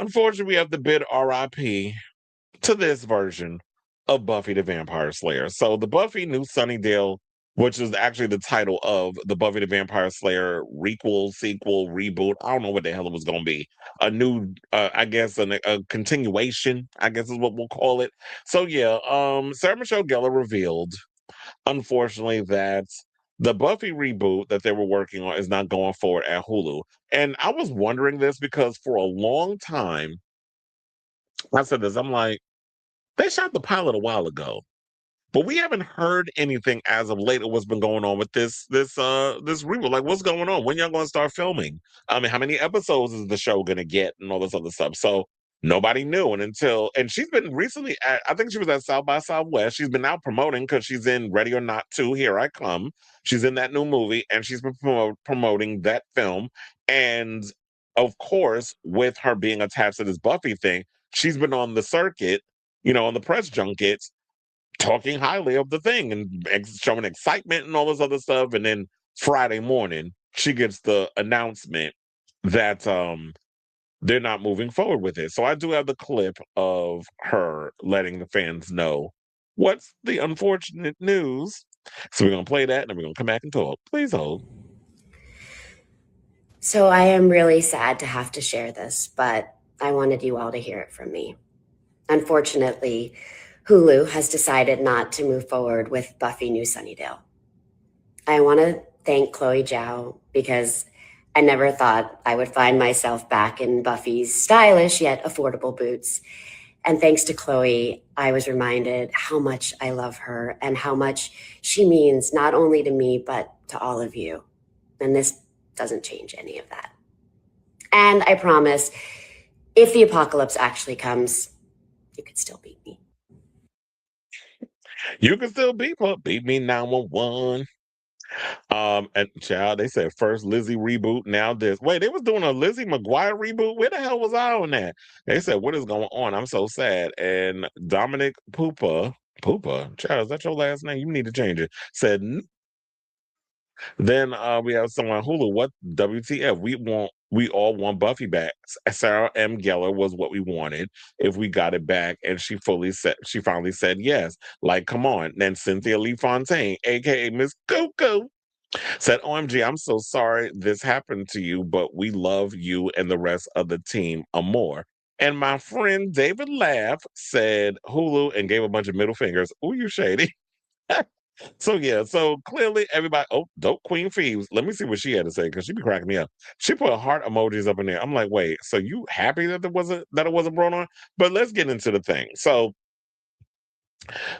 Unfortunately, we have to bid RIP to this version of Buffy the Vampire Slayer. So the Buffy New Sunnydale, which is actually the title of the Buffy the Vampire Slayer requel, sequel, reboot. I don't know what the hell it was going to be. A new, I guess, a continuation, I guess is what we'll call it. So yeah, Sarah Michelle Gellar revealed, unfortunately, that the Buffy reboot that they were working on is not going forward at Hulu. And I was wondering this because for a long time, I said this, I'm like, they shot the pilot a while ago, but we haven't heard anything as of late of what's been going on with this reboot. Like, what's going on? When y'all gonna start filming? I mean, how many episodes is the show gonna get and all this other stuff? So nobody knew. And she's been recently at, I think she was at South by Southwest. She's been out promoting because she's in Ready or Not 2, Here I Come. She's in that new movie and she's been promoting that film. And of course, with her being attached to this Buffy thing, she's been on the circuit, on the press junkets, talking highly of the thing and showing excitement and all this other stuff. And then Friday morning, she gets the announcement that they're not moving forward with it. So I do have the clip of her letting the fans know what's the unfortunate news. So we're gonna play that and then we're gonna come back and talk. Please hold. So I am really sad to have to share this, but I wanted you all to hear it from me. Unfortunately, Hulu has decided not to move forward with Buffy New Sunnydale. I want to thank Chloe Zhao because I never thought I would find myself back in Buffy's stylish yet affordable boots. And thanks to Chloe, I was reminded how much I love her and how much she means not only to me, but to all of you. And this doesn't change any of that. And I promise, if the apocalypse actually comes, you could still beat me. You can still beat me 911. And child, they said first Lizzie reboot, now this. Wait, they was doing a Lizzie McGuire reboot. Where the hell was I on that? They said, what is going on? I'm so sad. And Dominic Poopa, child, is that your last name? You need to change it. Said then we have someone on Hulu. What WTF? We all want Buffy back. Sarah M. Gellar was what we wanted if we got it back, and she finally said yes. Like, come on. Then Cynthia Lee Fontaine, aka Miss Coco, said, OMG, I'm so sorry this happened to you, but we love you and the rest of the team more. And my friend David Laugh said Hulu and gave a bunch of middle fingers. Ooh, you shady. So yeah, so clearly everybody. Oh, dope Queen Phoebes. Let me see what she had to say because she be cracking me up. She put heart emojis up in there. I'm like, wait, so you happy that it wasn't brought on? But let's get into the thing. So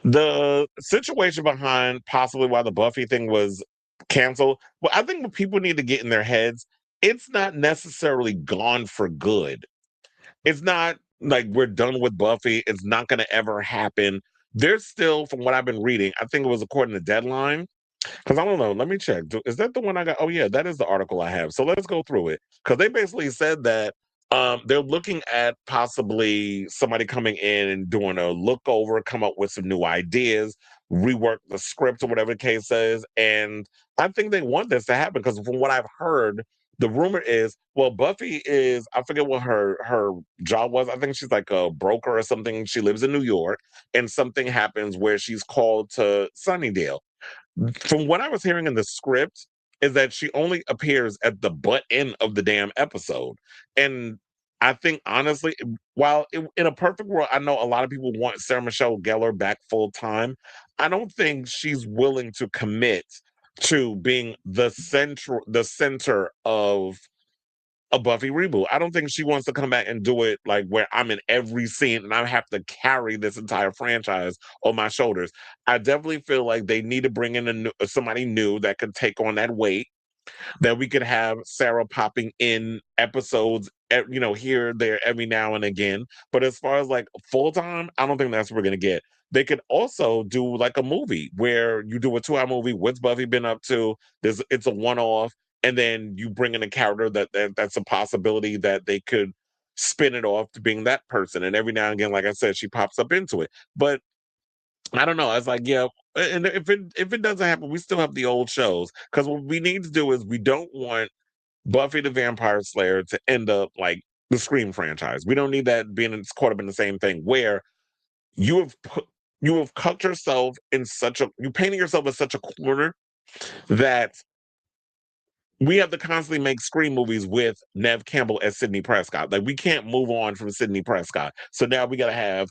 the situation behind possibly why the Buffy thing was canceled. Well, I think what people need to get in their heads, it's not necessarily gone for good. It's not like we're done with Buffy. It's not going to ever happen. There's still, from what I've been reading, I think it was according to Deadline. Because I don't know. Let me check. Is that the one I got? Oh, yeah, that is the article I have. So let's go through it. Because they basically said that they're looking at possibly somebody coming in and doing a look over, come up with some new ideas, rework the script or whatever the case is. And I think they want this to happen because from what I've heard, the rumor is, well, Buffy is, I forget what her job was. I think she's like a broker or something. She lives in New York, and something happens where she's called to Sunnydale. From what I was hearing in the script, is that she only appears at the butt end of the damn episode. And I think honestly, while in a perfect world, I know a lot of people want Sarah Michelle Gellar back full time. I don't think she's willing to commit to being the center of a Buffy reboot. I don't think she wants to come back and do it like where I'm in every scene and I have to carry this entire franchise on my shoulders. I definitely feel like they need to bring in somebody new that could take on that weight. That we could have Sarah popping in episodes, here, there, every now and again. But as far as like full time, I don't think that's what we're gonna get. They could also do like a movie where you do a 2 hour movie. What's Buffy been up to? It's a one off, and then you bring in a character that's a possibility that they could spin it off to being that person. And every now and again, like I said, she pops up into it. But I don't know. I was like, yeah. And if it doesn't happen, we still have the old shows because what we need to do is we don't want Buffy the Vampire Slayer to end up like the Scream franchise. We don't need that being caught up in the same thing where you have put you have cut yourself in such a you painted yourself as such a corner that we have to constantly make Scream movies with Nev Campbell as Sidney Prescott. Like we can't move on from Sidney Prescott. So now we gotta have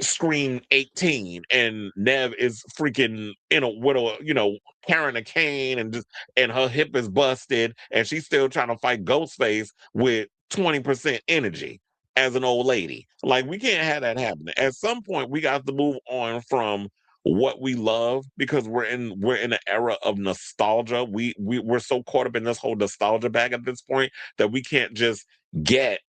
Scream 18 and Nev is freaking with a carrying a cane and just and her hip is busted and she's still trying to fight Ghostface with 20% energy as an old lady. Like we can't have that happening. At some point we got to move on from what we love because we're in an era of nostalgia. We're so caught up in this whole nostalgia bag at this point that get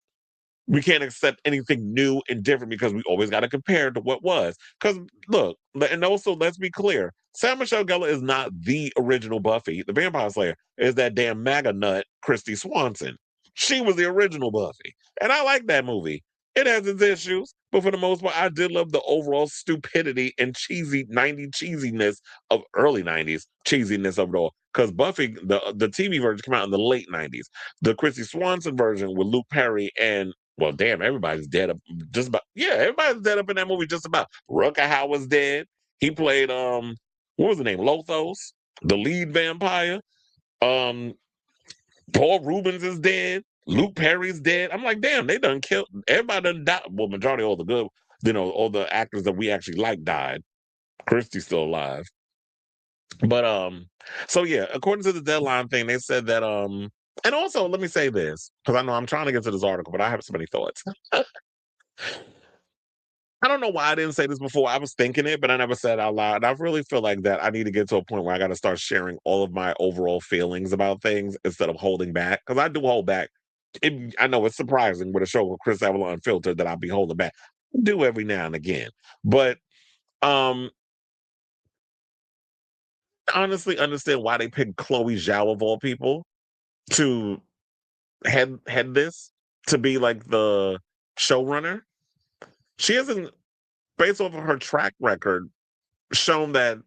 we can't accept anything new and different because we always got to compare to what was. Because look, and also let's be clear, Sarah Michelle Gellar is not the original Buffy, the Vampire Slayer. Is that damn MAGA nut, Christy Swanson? She was the original Buffy, and I like that movie. It has its issues, but for the most part, I did love the overall stupidity and cheesy '90s cheesiness of early '90s cheesiness of it all. Because Buffy, the TV version came out in the late '90s. The Christy Swanson version with Luke Perry and well, damn, everybody's dead up just about everybody's dead up in that movie just about. Rucker Hauer's dead. He played what was the name? Lothos, the lead vampire. Um Paul Rubens is dead. Luke Perry's dead. I'm like, damn, they done killed everybody done died. Well, majority of all the good, all the actors that we actually like died. Christie's still alive. But so yeah, according to the deadline thing, they said that and also let me say this, because I know I'm trying to get to this article, but I have so many thoughts. I don't know why I didn't say this before. I was thinking it, but I never said it out loud. And I really feel like that I need to get to a point where I got to start sharing all of my overall feelings about things instead of holding back. Because I do hold back. I know it's surprising with a show with Chris Avila Unfiltered that I'll be holding back. I do every now and again. But um honestly understand why they picked Chloe Zhao of all people to head this, to be like the showrunner. She hasn't, based off of her track record, shown that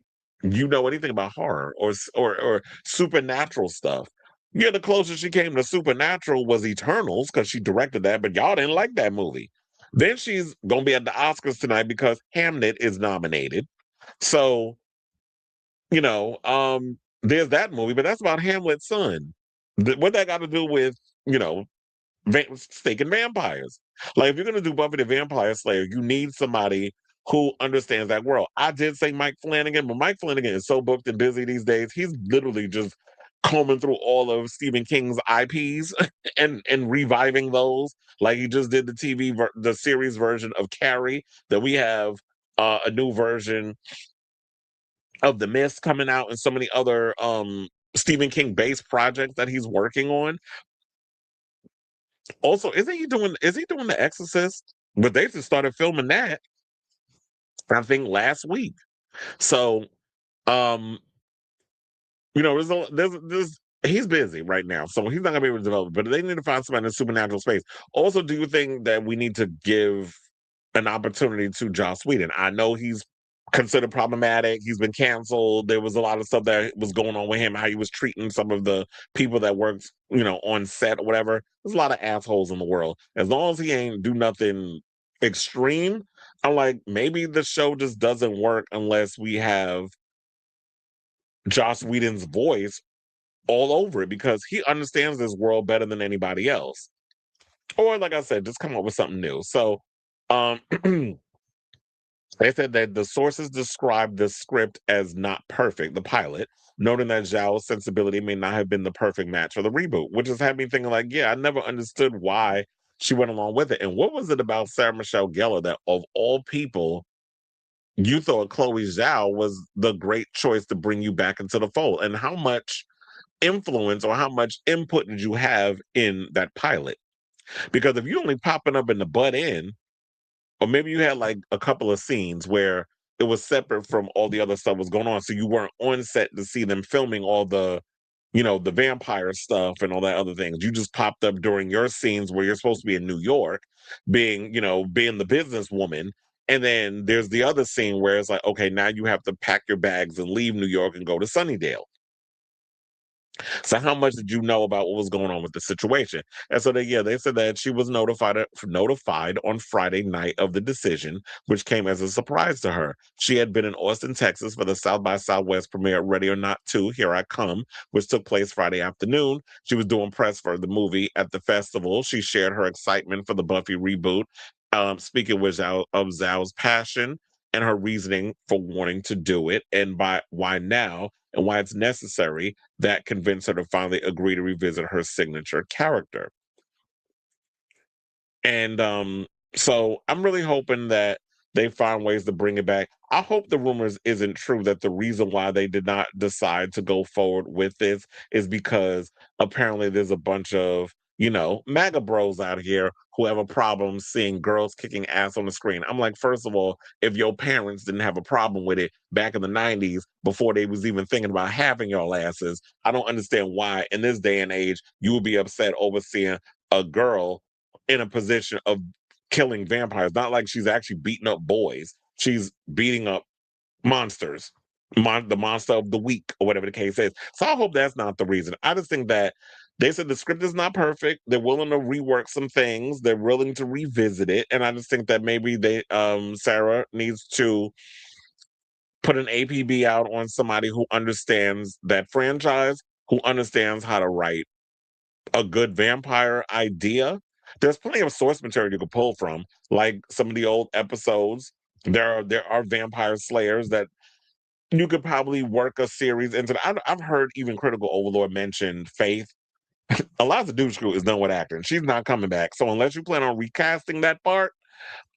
anything about horror or supernatural stuff. Yeah, the closest she came to supernatural was Eternals because she directed that, but y'all didn't like that movie. Then she's gonna be at the Oscars tonight because Hamnet is nominated. So, there's that movie, but that's about Hamlet's son. What that got to do with, you know, stinking vampires. Like if you're gonna do Buffy the Vampire Slayer, you need somebody who understands that world. I did say Mike Flanagan, but Mike Flanagan is so booked and busy these days. He's literally just combing through all of Stephen King's IPs and reviving those. Like he just did the series version of Carrie. That we have a new version of The Mist coming out, and so many other Stephen King based projects that he's working on. Also, is he doing The Exorcist? But they just started filming that, I think, last week. So, um, there's he's busy right now, so he's not gonna be able to develop. But they need to find somebody in the supernatural space. Also, do you think that we need to give an opportunity to Joss Whedon? I know he's considered problematic. He's been canceled. There was a lot of stuff that was going on with him, how he was treating some of the people that worked, on set or whatever. There's a lot of assholes in the world. As long as he ain't do nothing extreme, I'm like, maybe the show just doesn't work unless we have Joss Whedon's voice all over it because he understands this world better than anybody else. Or, like I said, just come up with something new. So, um, they said that the sources described the script as not perfect, the pilot, noting that Zhao's sensibility may not have been the perfect match for the reboot, which has had me thinking, like, yeah, I never understood why she went along with it. And what was it about Sarah Michelle Gellar that, of all people, you thought Chloe Zhao was the great choice to bring you back into the fold? And how much influence or how much input did you have in that pilot? Because if you only popping up in the butt end, or maybe you had like a couple of scenes where it was separate from all the other stuff was going on. So you weren't on set to see them filming all the vampire stuff and all that other things. You just popped up during your scenes where you're supposed to be in New York, being the businesswoman. And then there's the other scene where it's like, okay, now you have to pack your bags and leave New York and go to Sunnydale. So how much did you know about what was going on with the situation? And so they said that she was notified on Friday night of the decision, which came as a surprise to her. She had been in Austin, Texas for the South by Southwest premiere of Ready or Not 2, Here I Come, which took place Friday afternoon. She was doing press for the movie at the festival. She shared her excitement for the Buffy reboot, speaking with of Zhao's passion and her reasoning for wanting to do it and by why now and why it's necessary that convinced her to finally agree to revisit her signature character. And so I'm really hoping that they find ways to bring it back. I hope the rumors isn't true that the reason why they did not decide to go forward with this is because apparently there's a bunch of, MAGA bros out here who have a problem seeing girls kicking ass on the screen. I'm like, first of all, if your parents didn't have a problem with it back in the 90s before they was even thinking about having your asses, I don't understand why in this day and age you would be upset over seeing a girl in a position of killing vampires. Not like she's actually beating up boys. She's beating up monsters, the monster of the week, or whatever the case is. So I hope that's not the reason. I just think that they said the script is not perfect. They're willing to rework some things. They're willing to revisit it, and I just think that maybe Sarah needs to put an APB out on somebody who understands that franchise, who understands how to write a good vampire idea. There's plenty of source material you could pull from, like some of the old episodes. There are vampire slayers that you could probably work a series into. I've heard even Critical Overlord mention Faith. Eliza Dushku is done with acting. She's not coming back. So unless you plan on recasting that part,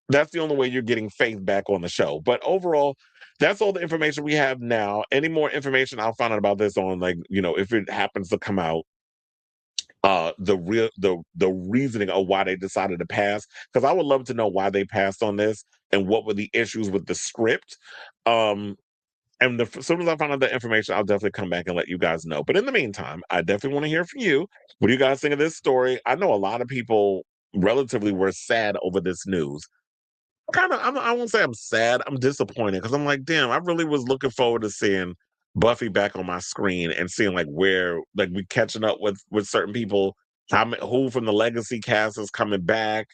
that's the only way you're getting Faith back on the show. But overall, that's all the information we have now. Any more information I'll find out about this on, like, if it happens to come out, the reasoning of why they decided to pass, because I would love to know why they passed on this and what were the issues with the script. And as soon as I find out the information, I'll definitely come back and let you guys know. But in the meantime, I definitely want to hear from you. What do you guys think of this story? I know a lot of people relatively were sad over this news. I won't say I'm sad. I'm disappointed because I'm like, damn, I really was looking forward to seeing Buffy back on my screen and seeing like where like we catching up with certain people, who from the legacy cast is coming back,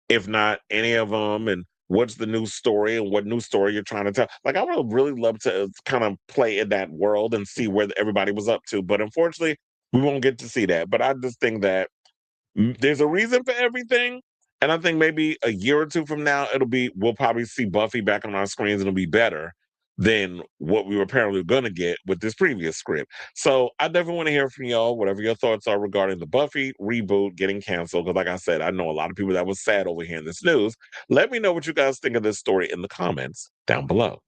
if not any of them, and what's the new story and what new story you're trying to tell. Like I would really love to kind of play in that world and see where everybody was up to, but unfortunately, we won't get to see that. But I just think that there's a reason for everything. And I think maybe a year or two from now, we'll probably see Buffy back on our screens and it'll be better than what we were apparently going to get with this previous script. So I definitely want to hear from y'all, whatever your thoughts are regarding the Buffy reboot getting canceled. Because like I said, I know a lot of people that was sad over hearing this news. Let me know what you guys think of this story in the comments down below.